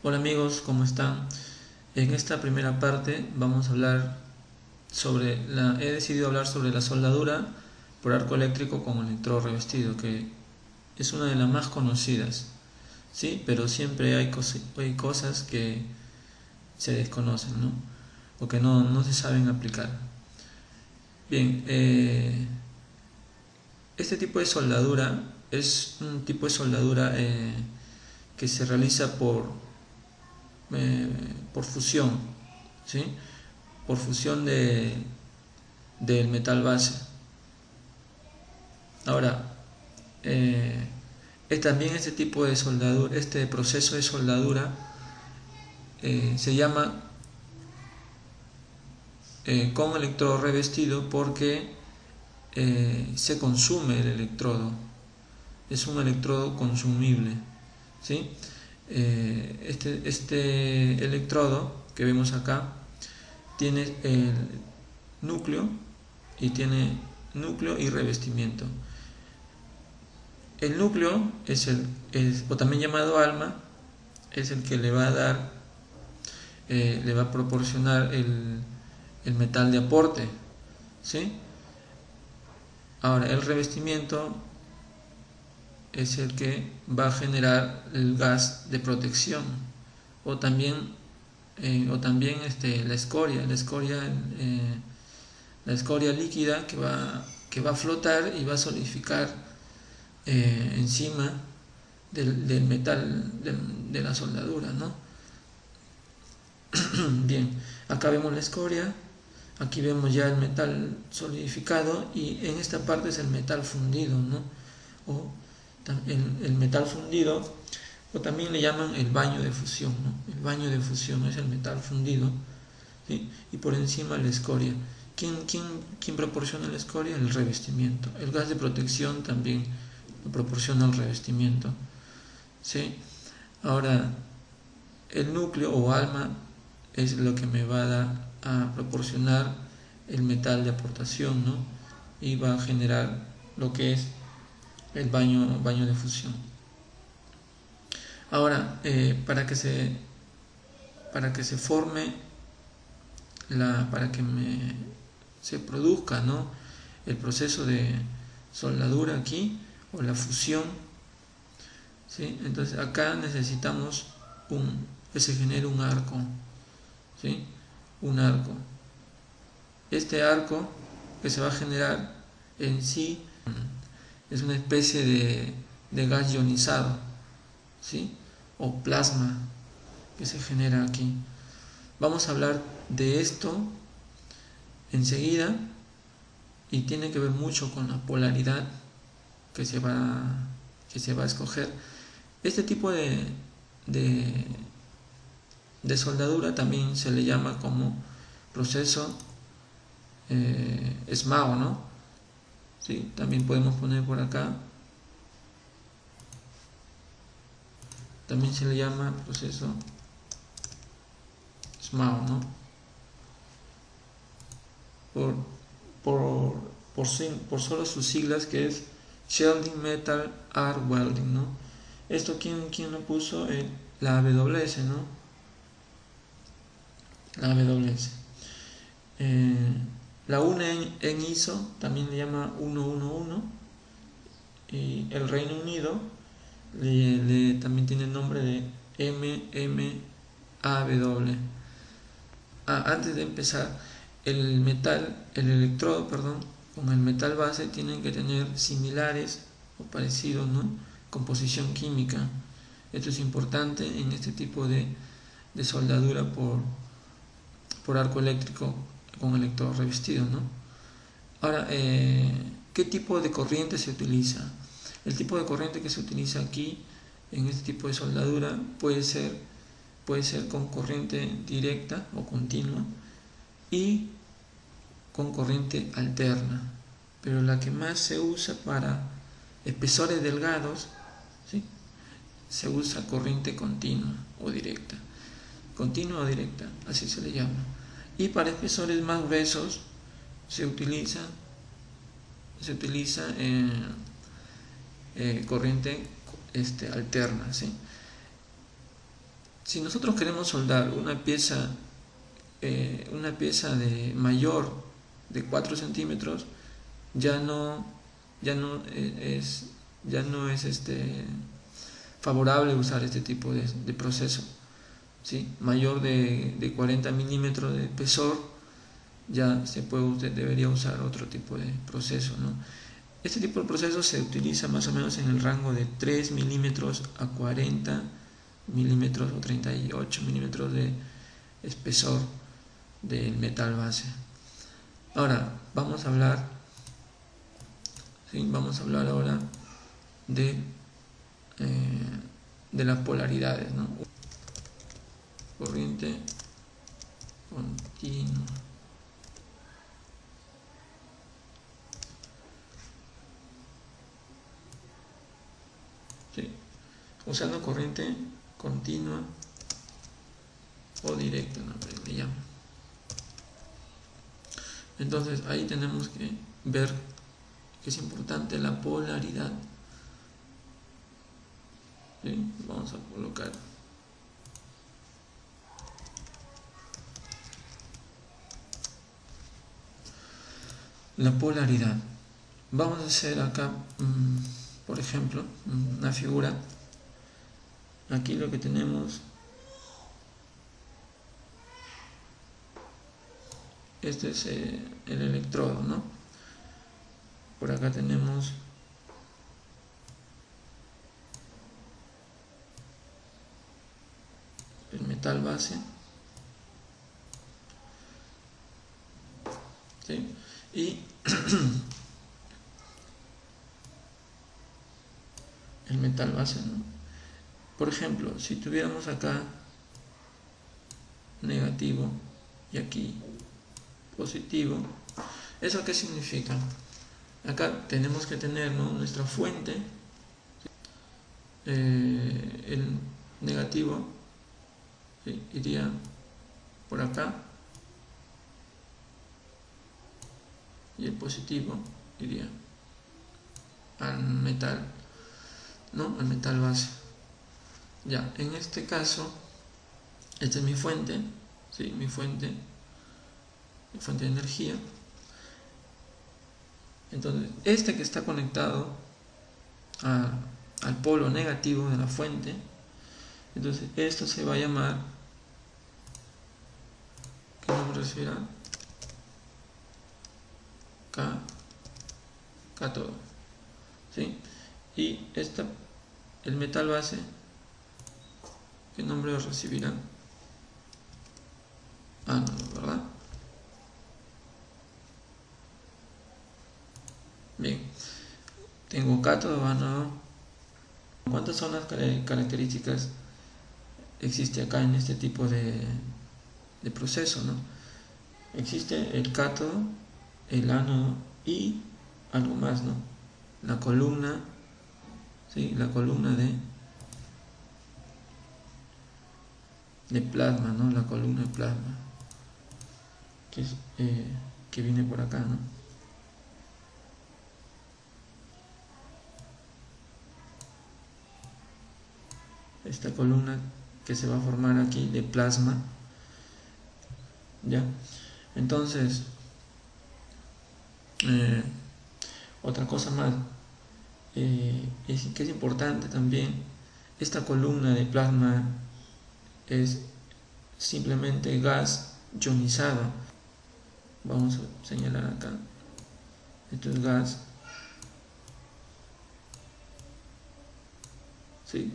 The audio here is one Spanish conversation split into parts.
Hola amigos, ¿cómo están? En esta primera parte vamos a hablar he decidido hablar sobre la soldadura por arco eléctrico con electrodo revestido, que es una de las más conocidas, ¿sí? Pero siempre hay cosas que se desconocen, ¿no? O que no se saben aplicar. Bien, este tipo de soldadura es un tipo de soldadura que se realiza por fusión, ¿sí? Por fusión del metal base. Ahora, eh, también este tipo de soldadura, este proceso de soldadura se llama con electrodo revestido porque se consume el electrodo, es un electrodo consumible, ¿sí? Este electrodo que vemos acá tiene el núcleo y revestimiento. El núcleo o también llamado alma, es el que le va a dar, le va a proporcionar el metal de aporte, ¿sí? Ahora, el revestimiento es el que va a generar el gas de protección, o también la escoria líquida que va a flotar y va a solidificar encima del metal de la soldadura, ¿no? Bien, acá vemos la escoria, aquí vemos ya el metal solidificado y en esta parte es el metal fundido, ¿no? O el metal fundido, o también le llaman el baño de fusión, ¿no? El baño de fusión es el metal fundido, ¿sí? Y por encima la escoria. ¿Quién proporciona la escoria? El revestimiento. El gas de protección también lo proporciona el revestimiento, ¿sí? Ahora, el núcleo o alma es lo que me va a proporcionar el metal de aportación, ¿no? Y va a generar lo que es el baño de fusión. Ahora, para que se forme, para que se produzca, ¿no?, el proceso de soldadura aquí, o la fusión, ¿sí? Entonces acá necesitamos que se genere un arco, ¿sí? Un arco. Este arco que se va a generar en sí es una especie de gas ionizado, ¿sí? O plasma que se genera aquí. Vamos a hablar de esto enseguida, y tiene que ver mucho con la polaridad que se va a escoger. Este tipo de, de soldadura también se le llama como proceso SMAO, ¿no? ¿Sí? También podemos poner por acá, también se le llama proceso SMAO, ¿no? Por, por, por solo sus siglas, que es Shielding Metal Arc Welding, ¿no? Esto, ¿quién lo puso? La AWS, ¿no? La AWS. La UNE en ISO también le llama 111, y el Reino Unido también tiene el nombre de MMAW. Antes de empezar, el electrodo, con el metal base tienen que tener similares o parecidos, ¿no?, composición química. Esto es importante en este tipo de soldadura por arco eléctrico con electrodo revestido, ¿no? Ahora, ¿qué tipo de corriente se utiliza? El tipo de corriente que se utiliza aquí en este tipo de soldadura puede ser con corriente directa o continua y con corriente alterna, pero la que más se usa para espesores delgados, ¿sí?, se usa corriente continua o directa. Continua o directa, así se le llama. Y para espesores más gruesos se utiliza corriente alterna, ¿sí? Si nosotros queremos soldar una pieza de mayor de 4 centímetros, ya no es favorable usar este tipo de proceso, ¿sí? Mayor de 40 milímetros de espesor, ya usted debería usar otro tipo de proceso, ¿no? Este tipo de proceso se utiliza más o menos en el rango de 3 milímetros a 40 milímetros o 38 milímetros de espesor del metal base. Ahora vamos a hablar ahora de las polaridades, ¿no? Corriente continua. ¿Sí? Usando corriente continua o directa, ¿no? Le llamo. Entonces ahí tenemos que ver que es importante la polaridad. ¿Sí? Vamos a colocar la polaridad. Vamos a hacer acá, por ejemplo, una figura. Aquí lo que tenemos, este es el electrodo, ¿no? Por acá tenemos el metal base, ¿sí? Y el metal base, ¿no? Por ejemplo, si tuviéramos acá negativo y aquí positivo, ¿eso qué significa? Acá tenemos que tener, ¿no?, nuestra fuente, el negativo, ¿sí?, iría por acá y el positivo iría al metal, ¿no?, al metal base. Ya, en este caso, esta es mi fuente, ¿sí?, mi fuente de energía. Entonces, este que está conectado al polo negativo de la fuente, entonces esto se va a llamar, ¿qué nombre recibirá? Cátodo, ¿sí? Y el metal base, ¿qué nombre recibirá? Ánodo, ¿verdad? Bien, tengo cátodo, ánodo. ¿Cuántas son las características existe acá en este tipo de proceso, ¿no? Existe el cátodo, el ánodo y algo más, ¿no? La columna, ¿sí?, la columna de plasma, ¿no? La columna de plasma, que viene por acá, ¿no? Esta columna que se va a formar aquí de plasma, ¿ya? Entonces, otra cosa más, que es importante también, esta columna de plasma es simplemente gas ionizado. Vamos a señalar acá, esto es gas, ¿sí?,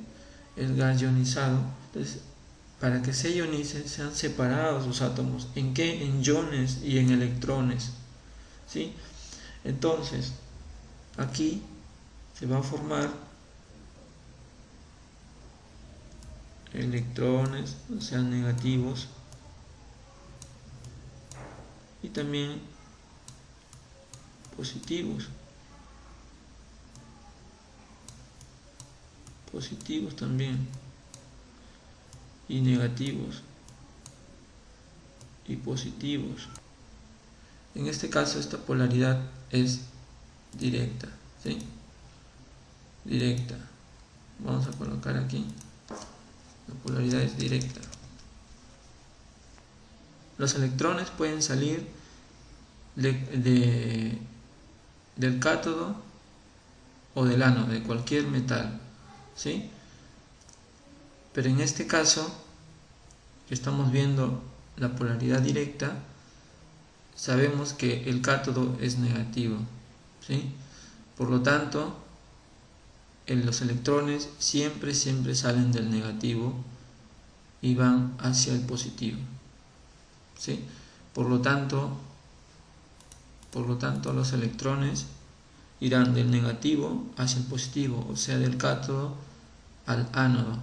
es gas ionizado. Entonces, para que se ionice, se han separado sus átomos. ¿En qué? En iones y en electrones, ¿sí? Entonces, aquí se va a formar electrones, o sea, negativos, y también positivos también, y negativos y positivos. En este caso, esta polaridad es directa, ¿sí? Directa. Vamos a colocar aquí la polaridad es directa. Los electrones pueden salir del cátodo o del ánodo, de cualquier metal, ¿sí? Pero en este caso, que estamos viendo la polaridad directa, sabemos que el cátodo es negativo, ¿sí? Por lo tanto, los electrones siempre salen del negativo y van hacia el positivo, ¿sí? Por lo tanto los electrones irán del negativo hacia el positivo, o sea, del cátodo al ánodo.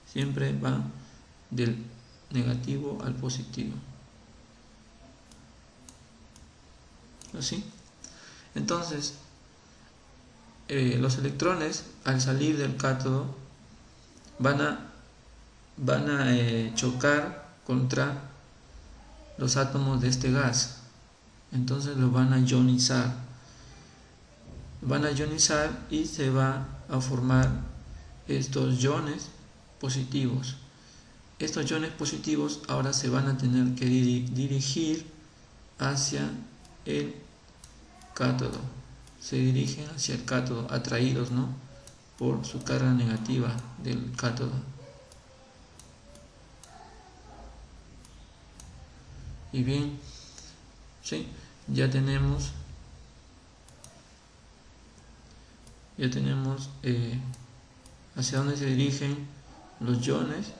Siempre van del negativo al positivo. ¿Así? Entonces, los electrones al salir del cátodo van a chocar contra los átomos de este gas. Entonces lo van a ionizar. Y se va a formar estos iones positivos. Estos iones positivos ahora se van a tener que dirigir hacia el cátodo. Se dirigen hacia el cátodo, atraídos, ¿no?, por su carga negativa del cátodo. Y bien, ¿sí? Ya tenemos hacia dónde se dirigen los iones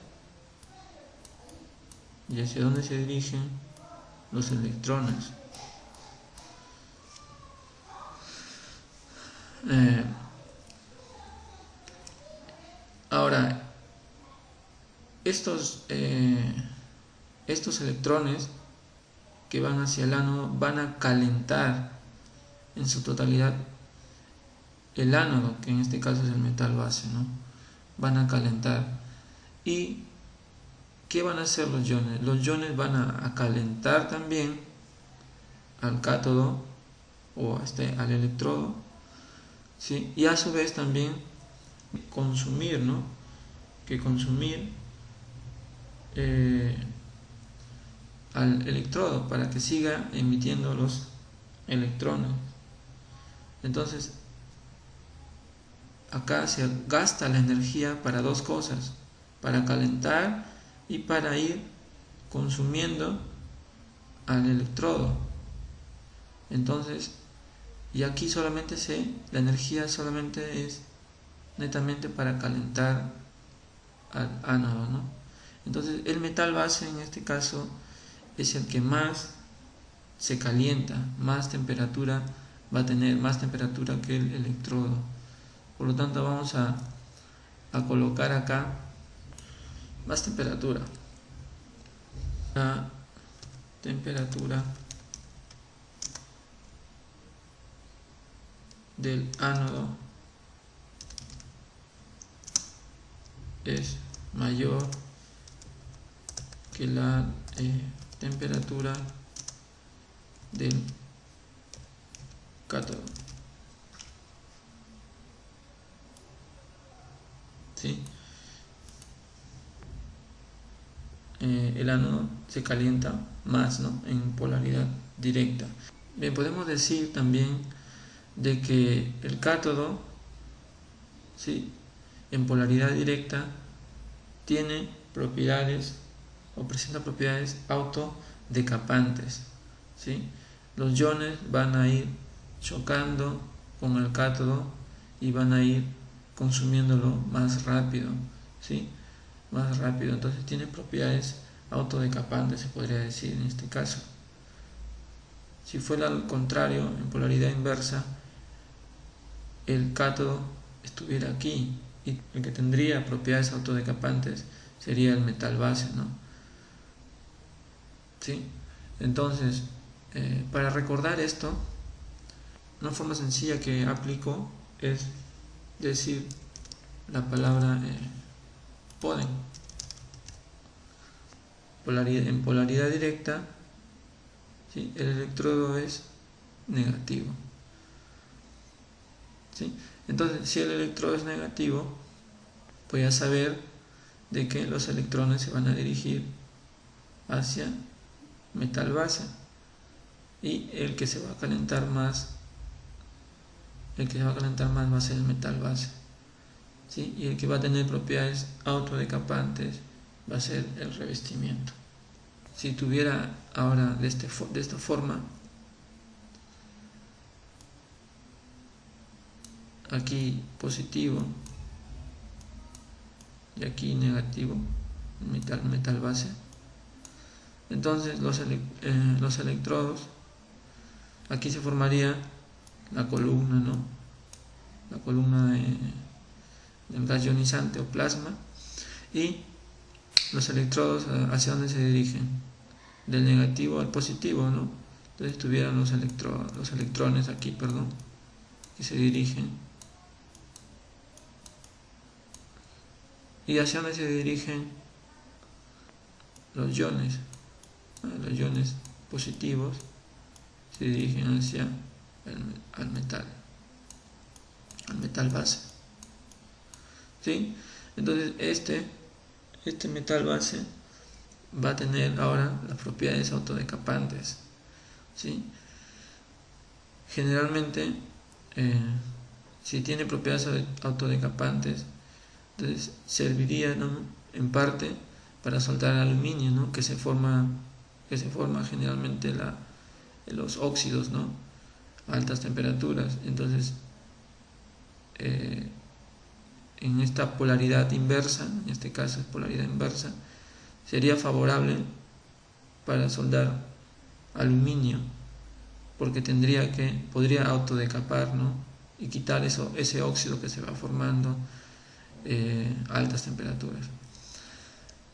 y hacia dónde se dirigen los electrones. Ahora, estos electrones que van hacia el ánodo van a calentar en su totalidad el ánodo, que en este caso es el metal base, ¿no? Van a calentar. ¿Y qué van a hacer los iones? Los iones van a calentar también al cátodo o al electrodo, ¿sí? Y a su vez también consumir, ¿no? Al electrodo para que siga emitiendo los electrones. Entonces, acá se gasta la energía para dos cosas: para calentar y para ir consumiendo al electrodo. Entonces, y aquí la energía solamente es netamente para calentar al ánodo, ¿no? Entonces, el metal base en este caso es el que más se calienta, más temperatura va a tener, más temperatura que el electrodo. Por lo tanto, vamos a colocar acá más temperatura. La temperatura del ánodo es mayor que la temperatura del cátodo. ¿Sí? El ánodo se calienta más, ¿no?, en polaridad directa. Bien, podemos decir también de que el cátodo, ¿sí?, en polaridad directa tiene propiedades o presenta propiedades autodecapantes, ¿sí? Los iones van a ir chocando con el cátodo y van a ir consumiéndolo más rápido, ¿sí? Más rápido. Entonces tiene propiedades autodecapantes, se podría decir en este caso. Si fuera al contrario, en polaridad inversa, el cátodo estuviera aquí y el que tendría propiedades autodecapantes sería el metal base, ¿no? ¿Sí? Entonces, para recordar esto, una forma sencilla que aplico es decir la palabra poden. En polaridad directa, ¿sí?, el electrodo es negativo, ¿sí? Entonces, si el electrodo es negativo, voy a saber de que los electrones se van a dirigir hacia metal base, y el que se va a calentar más va a ser el metal base, ¿sí? Y el que va a tener propiedades autodecapantes va a ser el revestimiento. Si tuviera ahora de esta forma, aquí positivo y aquí negativo, metal base, entonces los electrodos, aquí se formaría la columna, ¿no? La columna del gas ionizante o plasma, y los electrodos hacia dónde se dirigen, del negativo al positivo, ¿no? Entonces tuvieran los electrones aquí, perdón, que se dirigen, y hacia dónde se dirigen los iones. Los iones positivos se dirigen hacia al metal base, ¿sí? Entonces este metal base va a tener ahora las propiedades autodecapantes, ¿sí? Generalmente, si tiene propiedades autodecapantes, entonces serviría, ¿no?, en parte para soltar aluminio, ¿no?, que se forma generalmente los óxidos, ¿no?, a altas temperaturas. Entonces, en esta polaridad inversa, en este caso es polaridad inversa, sería favorable para soldar aluminio, porque podría autodecapar, ¿no?, y quitar ese óxido que se va formando a altas temperaturas.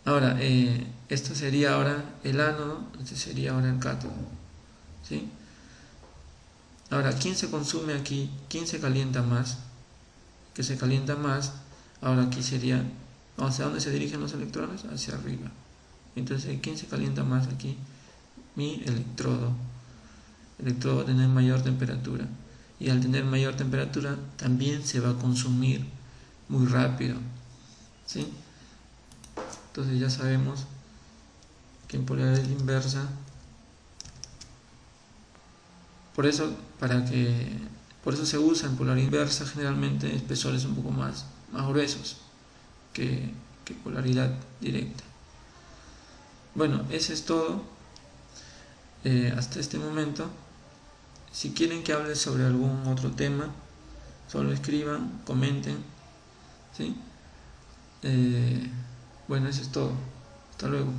Ahora, esto sería ahora el ánodo, este sería ahora el cátodo, ¿sí? Ahora, ¿quién se consume aquí? ¿Quién se calienta más? Que se calienta más, ahora aquí sería, ¿hacia dónde se dirigen los electrones? Hacia arriba. Entonces, ¿quién se calienta más aquí? Mi electrodo. El electrodo va a tener mayor temperatura, y al tener mayor temperatura también se va a consumir muy rápido, ¿sí? Entonces ya sabemos que en polaridad inversa, por eso se usa en polaridad inversa generalmente espesores un poco más gruesos que polaridad directa. Bueno, eso es todo hasta este momento. Si quieren que hable sobre algún otro tema, solo escriban, comenten, ¿sí? Bueno, eso es todo. Hasta luego.